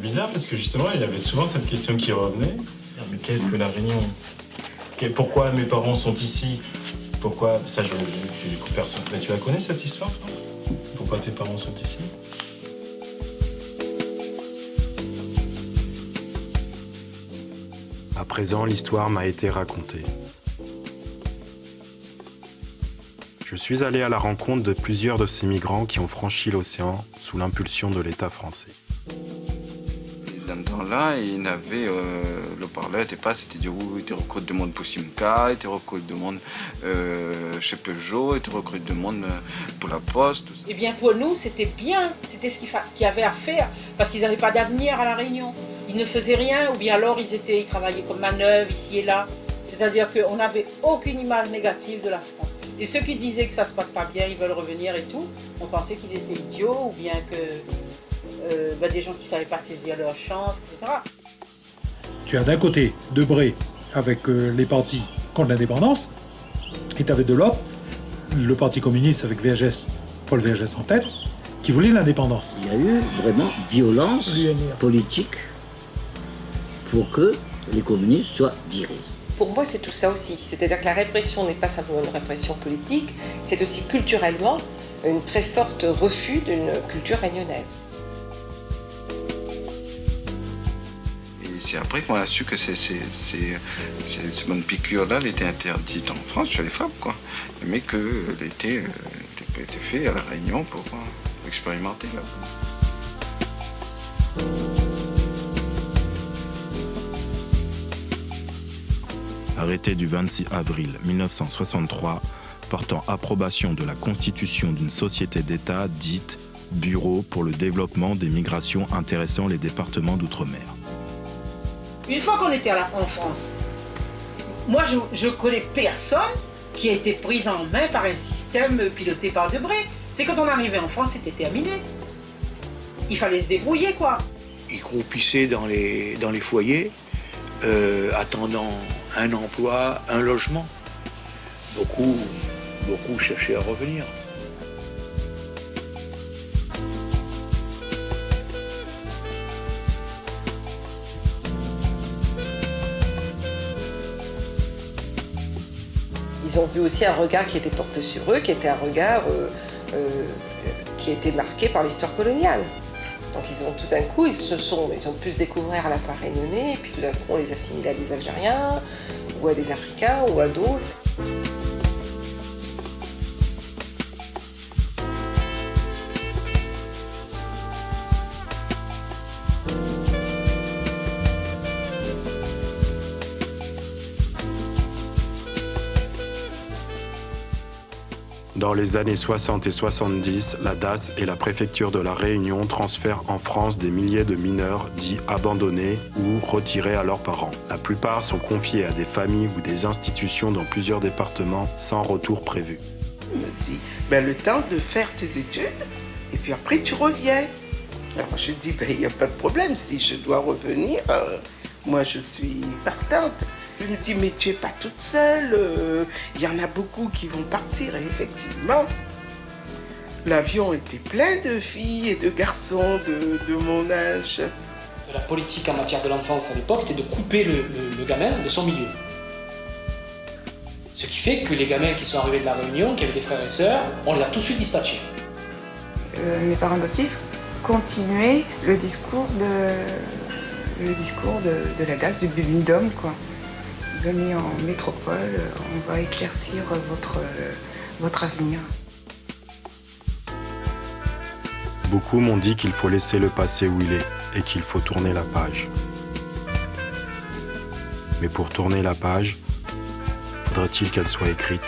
bizarre parce que justement, il y avait souvent cette question qui revenait. Mais qu'est-ce que la Réunion? Pourquoi mes parents sont ici? Pourquoi? Ça, du coup, personne. Mais tu la connais cette histoire, toi? Pourquoi tes parents sont ici? À présent, l'histoire m'a été racontée. Je suis allé à la rencontre de plusieurs de ces migrants qui ont franchi l'océan sous l'impulsion de l'État français. Dans ce temps-là, il avait, le parleur n'était pas, c'était dire oui, il te recrute du monde pour Simca, il te recrute du monde chez Peugeot, il te recrute du monde pour la Poste. Eh bien pour nous, c'était bien, c'était ce qu'il y avait à faire, parce qu'ils n'avaient pas d'avenir à La Réunion. Ils ne faisaient rien, ou bien alors ils travaillaient comme manœuvre ici et là. C'est-à-dire qu'on n'avait aucune image négative de la France. Et ceux qui disaient que ça ne se passe pas bien, ils veulent revenir et tout, on pensait qu'ils étaient idiots, ou bien que des gens qui ne savaient pas saisir leur chance, etc. Tu as d'un côté Debré avec les partis contre l'indépendance, et tu avais de l'autre le Parti communiste avec VHS, Paul VHS en tête, qui voulait l'indépendance. Il y a eu vraiment violence politique pour que les communistes soient virés. Pour moi, c'est tout ça aussi. C'est-à-dire que la répression n'est pas simplement une répression politique, c'est aussi culturellement une très forte refus d'une culture réunionnaise. Et c'est après qu'on a su que ces bonnes piqûres-là, elle était interdite en France chez les femmes, quoi. Mais qu'elle était faite à La Réunion pour expérimenter là. Arrêté du 26 avril 1963, portant approbation de la constitution d'une société d'État dite Bureau pour le développement des migrations intéressant les départements d'outre-mer. Une fois qu'on était en France, moi je connais personne qui a été prise en main par un système piloté par Debré. C'est quand on arrivait en France, c'était terminé. Il fallait se débrouiller, quoi. Ils croupissaient dans les foyers, attendant un emploi, un logement. Beaucoup cherchaient à revenir. Ils ont vu aussi un regard qui était porté sur eux, qui était un regard qui était marqué par l'histoire coloniale. Donc ils ont tout d'un coup, ils ont pu se découvrir à la fois réunionnais, et puis tout d'un coup on les assimilait à des Algériens, ou à des Africains, ou à d'autres. Dans les années 60 et 70, la DAS et la préfecture de la Réunion transfèrent en France des milliers de mineurs dits abandonnés ou retirés à leurs parents. La plupart sont confiés à des familles ou des institutions dans plusieurs départements sans retour prévu. On me dit, le temps de faire tes études et puis après tu reviens. Alors je dis, il n'y a pas de problème, si je dois revenir, moi je suis partante. Je me dis, mais tu n'es pas toute seule, y en a beaucoup qui vont partir. Et effectivement, l'avion était plein de filles et de garçons de mon âge. La politique en matière de l'enfance à l'époque, c'était de couper le gamin de son milieu. Ce qui fait que les gamins qui sont arrivés de la Réunion, qui avaient des frères et sœurs, on l'a tout de suite dispatché. Mes parents adoptifs continuaient le discours de la DAS, du Bumidum, quoi. Venez en métropole, on va éclaircir votre avenir. Beaucoup m'ont dit qu'il faut laisser le passé où il est et qu'il faut tourner la page. Mais pour tourner la page, faudrait-il qu'elle soit écrite ?